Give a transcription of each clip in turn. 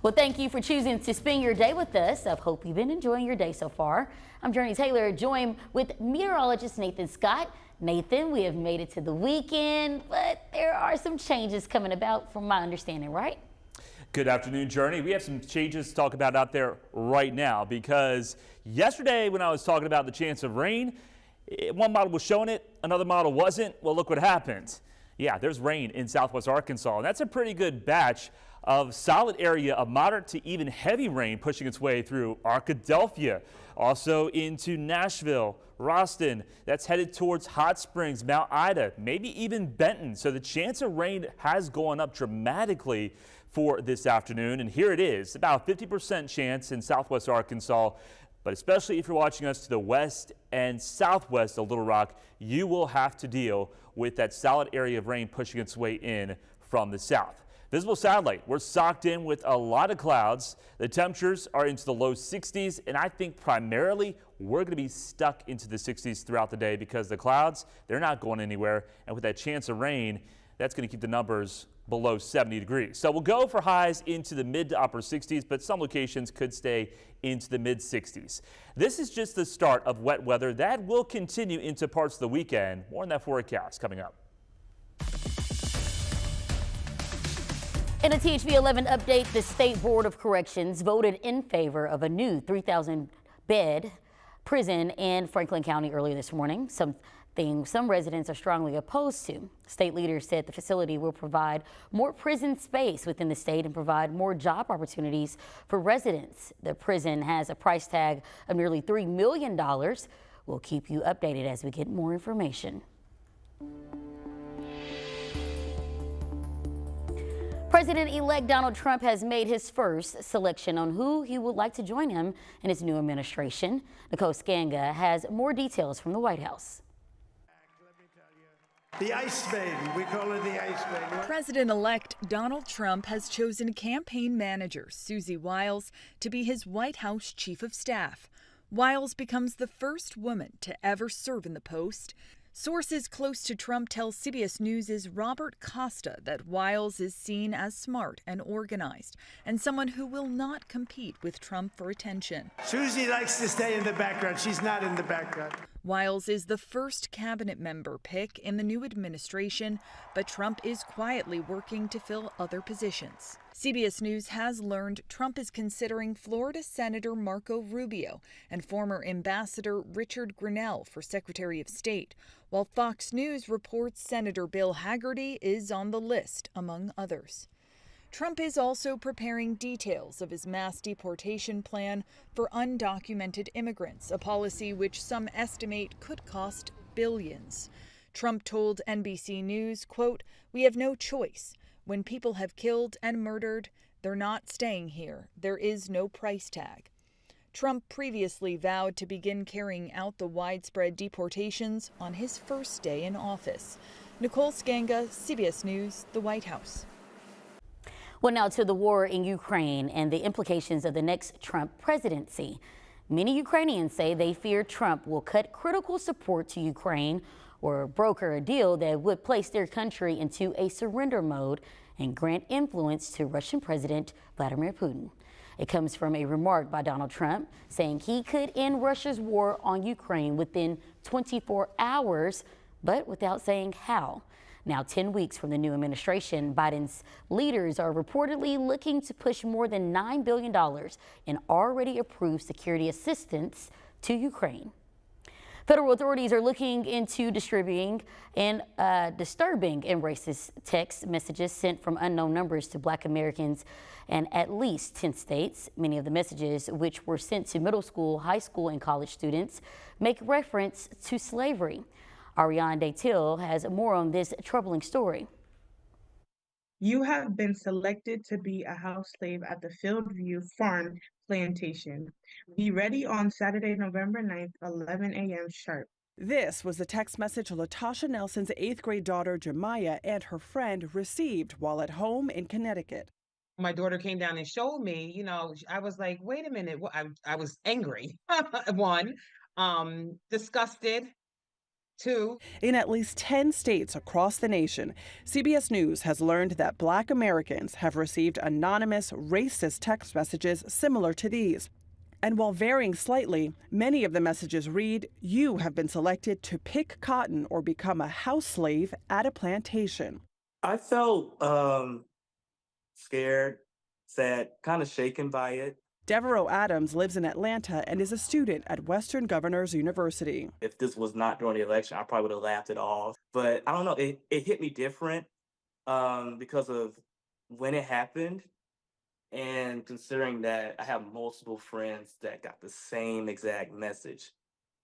Well, thank you for choosing to spend your day with us. I hope you've been enjoying your day so far. I'm Jurnee Taylor, joined with meteorologist Nathan Scott. Nathan, we have made it to the weekend, but there are some changes coming about from my understanding, right? Good afternoon, Jurnee. We have some changes to talk about out there right now because yesterday when I was talking about the chance of rain, one model was showing it, another model wasn't. Well, look what happened. Yeah, there's rain in southwest Arkansas, and that's a pretty good batch of solid area of moderate to even heavy rain pushing its way through Arkadelphia, also into Nashville, Roston. That's headed towards Hot Springs, Mount Ida, maybe even Benton. So the chance of rain has gone up dramatically for this afternoon. And here it is, about 50% chance in southwest Arkansas. But especially if you're watching us to the west and southwest of Little Rock, you will have to deal with that solid area of rain pushing its way in from the south. Visible satellite, we're socked in with a lot of clouds. The temperatures are into the low 60s, and I think primarily we're going to be stuck into the 60s throughout the day because the clouds, they're not going anywhere. And with that chance of rain, that's going to keep the numbers below 70 degrees. So we'll go for highs into the mid to upper 60s, but some locations could stay into the mid 60s. This is just the start of wet weather that will continue into parts of the weekend. More on that forecast coming up. In a THV 11 update, the State Board of Corrections voted in favor of a new 3,000-bed prison in Franklin County earlier this morning, something some residents are strongly opposed to. State leaders said the facility will provide more prison space within the state and provide more job opportunities for residents. The prison has a price tag of nearly $3 million. We'll keep you updated as we get more information. President-elect Donald Trump has made his first selection on who he would like to join him in his new administration. Nicole Skanga has more details from the White House. The Ice Maiden, we call her the Ice Maiden. President-elect Donald Trump has chosen campaign manager Susie Wiles to be his White House chief of staff. Wiles becomes the first woman to ever serve in the post. Sources close to Trump tell CBS News' Robert Costa that Wiles is seen as smart and organized and someone who will not compete with Trump for attention. Susie likes to stay in the background. She's not in the background. Wiles is the first cabinet member pick in the new administration, but Trump is quietly working to fill other positions. CBS News has learned Trump is considering Florida Senator Marco Rubio and former Ambassador Richard Grenell for Secretary of State, while Fox News reports Senator Bill Hagerty is on the list, among others. Trump is also preparing details of his mass deportation plan for undocumented immigrants, a policy which some estimate could cost billions. Trump told NBC News, quote, "We have no choice. When people have killed and murdered, they're not staying here. There is no price tag." Trump previously vowed to begin carrying out the widespread deportations on his first day in office. Nicole Skanga, CBS News, the White House. Well, now to the war in Ukraine and the implications of the next Trump presidency. Many Ukrainians say they fear Trump will cut critical support to Ukraine or broker a deal that would place their country into a surrender mode and grant influence to Russian President Vladimir Putin. It comes from a remark by Donald Trump saying he could end Russia's war on Ukraine within 24 hours, but without saying how. Now, 10 weeks from the new administration, Biden's leaders are reportedly looking to push more than $9 billion in already approved security assistance to Ukraine. Federal authorities are looking into distributing and disturbing and racist text messages sent from unknown numbers to Black Americans in at least 10 states. Many of the messages, which were sent to middle school, high school, and college students, make reference to slavery. Ariane Till has more on this troubling story. You have been selected to be a house slave at the Fieldview Farm Plantation. Be ready on Saturday, November 9th, 11 a.m. sharp. This was the text message Latasha Nelson's 8th grade daughter, Jemiah, and her friend received while at home in Connecticut. My daughter came down and showed me, I was like, wait a minute. I was angry, one, disgusted, Two, In at least 10 states across the nation, CBS News has learned that Black Americans have received anonymous, racist text messages similar to these. And while varying slightly, many of the messages read, "You have been selected to pick cotton or become a house slave at a plantation." I felt scared, sad, kind of shaken by it. Devereaux Adams lives in Atlanta and is a student at Western Governors University. If this was not during the election, I probably would have laughed it off. But I don't know, it hit me different because of when it happened. And considering that I have multiple friends that got the same exact message,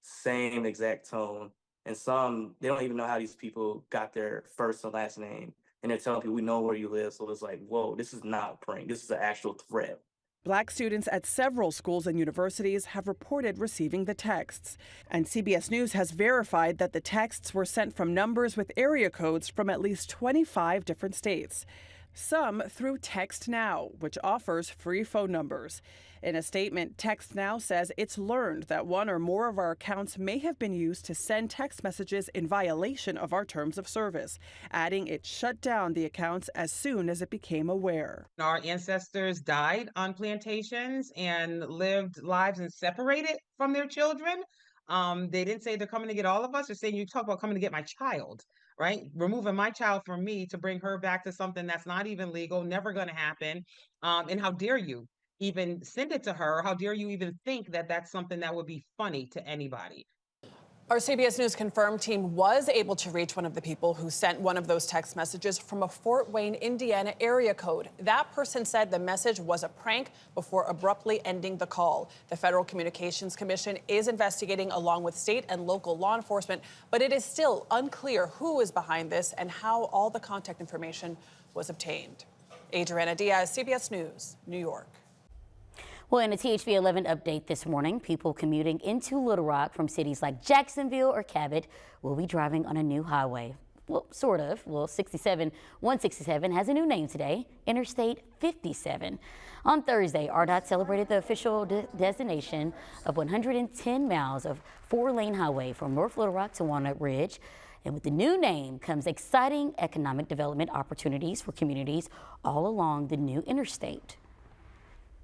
same exact tone, and some, they don't even know how these people got their first and last name. And they're telling people, we know where you live. So it's like, whoa, this is not a prank. This is an actual threat. Black students at several schools and universities have reported receiving the texts. And CBS News has verified that the texts were sent from numbers with area codes from at least 25 different states. Some through Text Now, which offers free phone numbers. In a statement, Text Now says it's learned that one or more of our accounts may have been used to send text messages in violation of our terms of service, adding it shut down the accounts as soon as it became aware. our ancestors died on plantations and lived lives and separated from their children. They didn't say they're coming to get all of us. They're saying you talk about coming to get my child, right? Removing my child from me to bring her back to something that's not even legal, never going to happen. And how dare you even send it to her? How dare you even think that that's something that would be funny to anybody? Our CBS News Confirmed team was able to reach one of the people who sent one of those text messages from a Fort Wayne, Indiana area code. That person said the message was a prank before abruptly ending the call. The Federal Communications Commission is investigating along with state and local law enforcement, but it is still unclear who is behind this and how all the contact information was obtained. Adriana Diaz, CBS News, New York. Well, in a THV 11 update this morning, people commuting into Little Rock from cities like Jacksonville or Cabot will be driving on a new highway. Well, sort of. Well, 167 has a new name today, Interstate 57. On Thursday, ARDOT celebrated the official designation of 110 miles of 4-lane highway from North Little Rock to Walnut Ridge. And with the new name comes exciting economic development opportunities for communities all along the new interstate.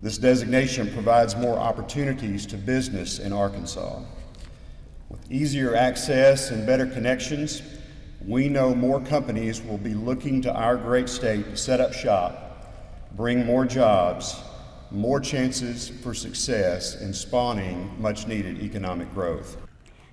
This designation provides more opportunities to business in Arkansas. With easier access and better connections, we know more companies will be looking to our great state to set up shop, bring more jobs, more chances for success, and spawning much-needed economic growth.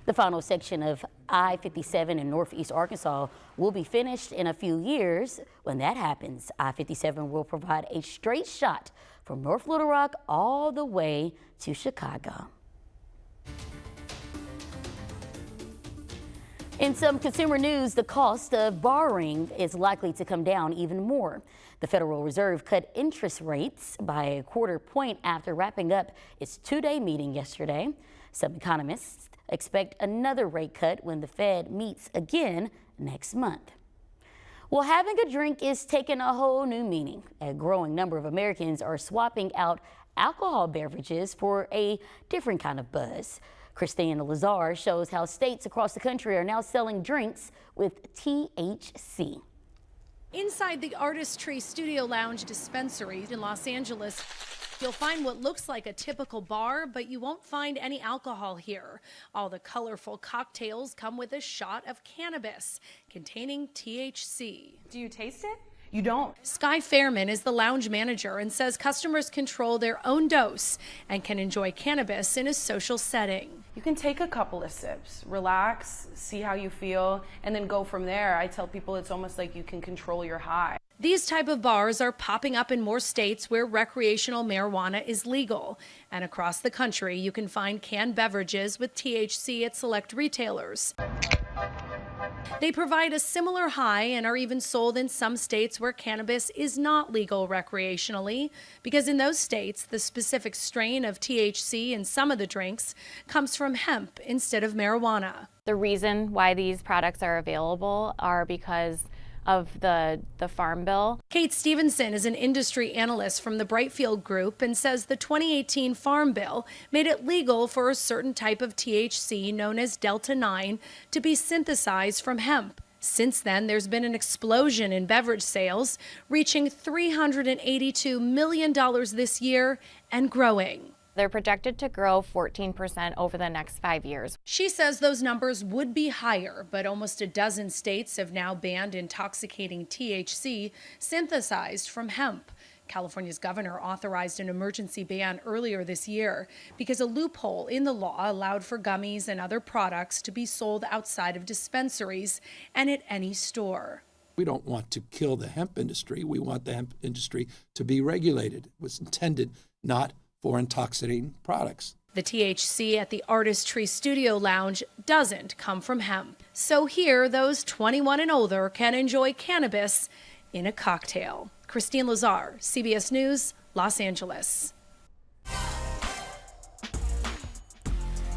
The final section of I-57 in Northeast Arkansas will be finished in a few years. When that happens, I-57 will provide a straight shot from North Little Rock all the way to Chicago. In some consumer news, the cost of borrowing is likely to come down even more. The Federal Reserve cut interest rates by a quarter point after wrapping up its two-day meeting yesterday. Some economists expect another rate cut when the Fed meets again next month. Well, having a drink is taking a whole new meaning. A growing number of Americans are swapping out alcohol beverages for a different kind of buzz. Christine Lazar shows how states across the country are now selling drinks with THC. Inside the Artistry Studio Lounge dispensary in Los Angeles, you'll find what looks like a typical bar, but you won't find any alcohol here. All the colorful cocktails come with a shot of cannabis containing THC. Do you taste it? You don't. Sky Fairman is the lounge manager and says customers control their own dose and can enjoy cannabis in a social setting. You can take a couple of sips, relax, see how you feel, and then go from there. I tell people it's almost like you can control your high. These type of bars are popping up in more states where recreational marijuana is legal. And across the country, you can find canned beverages with THC at select retailers. They provide a similar high and are even sold in some states where cannabis is not legal recreationally, because in those states, the specific strain of THC in some of the drinks comes from hemp instead of marijuana. The reason why these products are available are because of the Farm Bill. Kate Stevenson is an industry analyst from the Brightfield Group and says the 2018 Farm Bill made it legal for a certain type of THC known as Delta-9 to be synthesized from hemp. Since then, there's been an explosion in beverage sales, reaching $382 million this year and growing. They're projected to grow 14% over the next 5 years. She says those numbers would be higher, but almost a dozen states have now banned intoxicating THC synthesized from hemp. California's governor authorized an emergency ban earlier this year because a loophole in the law allowed for gummies and other products to be sold outside of dispensaries and at any store. We don't want to kill the hemp industry. We want the hemp industry to be regulated. It was intended not for intoxicating products. The THC at the Artist Tree Studio Lounge doesn't come from hemp. So here, those 21 and older can enjoy cannabis in a cocktail. Christine Lazar, CBS News, Los Angeles.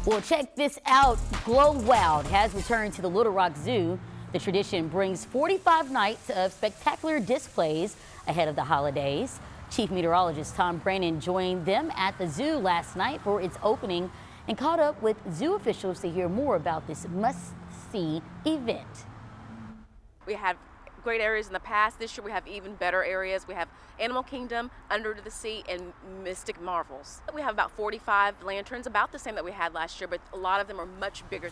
Well, check this out. Glow Wild has returned to the Little Rock Zoo. The tradition brings 45 nights of spectacular displays ahead of the holidays. Chief Meteorologist Tom Brannon joined them at the zoo last night for its opening and caught up with zoo officials to hear more about this must-see event. We had great areas in the past. This year we have even better areas. We have Animal Kingdom, Under the Sea, and Mystic Marvels. We have about 45 lanterns, about the same that we had last year, but a lot of them are much bigger.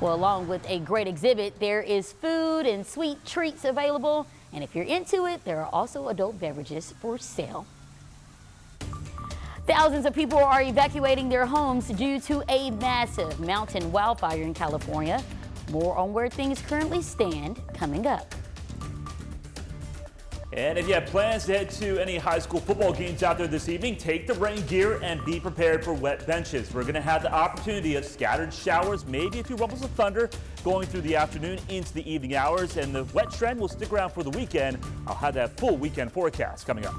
Well, along with a great exhibit, there is food and sweet treats available. And if you're into it, there are also adult beverages for sale. Thousands of people are evacuating their homes due to a massive mountain wildfire in California. More on where things currently stand coming up. And if you have plans to head to any high school football games out there this evening, take the rain gear and be prepared for wet benches. We're going to have the opportunity of scattered showers, maybe a few rumbles of thunder going through the afternoon into the evening hours, and the wet trend will stick around for the weekend. I'll have that full weekend forecast coming up.